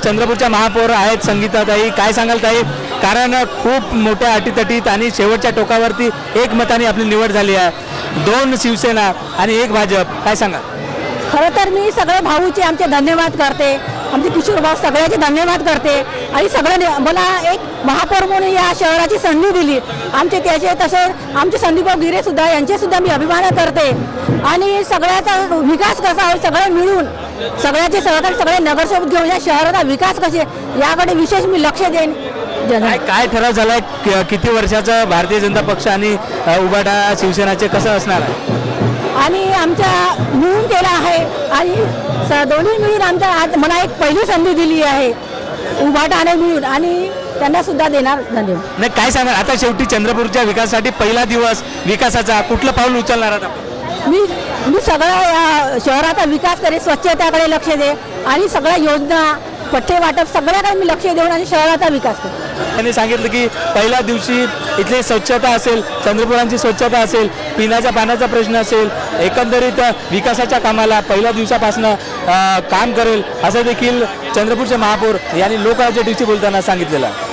चंद्रपूरच्या महापौर आहेत संगीताताई, काय सांगाल ताई? कारण खूप मोठ्या अटीतटीत आणि शेवटच्या टोकावरती एकमताने आपली निवड झाली आहे, 2 शिवसेना आणि 1 भाजप, काय सांगाल? खरं तर मी सगळे भाऊचे आमचे धन्यवाद करते, आमचे किशोर भाऊ सगळ्याचे धन्यवाद करते आणि मला एक महापौर म्हणून या शहराची संधी दिली आमचे त्याचे तसेच आमचे संदीपभाऊ गिरे सुद्धा यांचे सुद्धा मी अभिमान करते आणि सगळ्याचा विकास कसा होईल सगळे मिळून सगळ्याचे सहकारी सगळे नगरसेवक घेऊन या शहराचा विकास कसे याकडे विशेष मी लक्ष देईन. काय ठराव झालाय? किती वर्षाचा भारतीय जनता पक्ष आणि उभाटा शिवसेनाचे कसं असणार आहे? आणि आमच्या मिळून केला आहे आणि दोन्ही मिळून आमच्या आज मला एक पहिली संधी दिली आहे उभाटाने मिळून आणि त्यांना सुद्धा देणार. धन्यवाद. नाही, काय सांगा आता शेवटी चंद्रपूरच्या विकासासाठी पहिला दिवस विकासाचा कुठलं पाऊल उचलणार आहात आपण? मी सगळं या शहराचा विकास करेन, स्वच्छतेकडे लक्ष दे आणि सगळ्या योजना पट्टे वाटप सगळ्याकडे मी लक्ष देऊन आणि शहराचा विकास करेन. त्यांनी सांगितलं की पहिल्या दिवशी इथली स्वच्छता असेल, चंद्रपुरांची स्वच्छता असेल, पिण्याच्या पाण्याचा प्रश्न असेल, एकंदरीत विकासाच्या कामाला पहिल्या दिवसापासून काम करेल असं देखील चंद्रपूरचे महापौर यांनी लोकराज्य टीव्हीशी बोलताना सांगितलेलं आहे.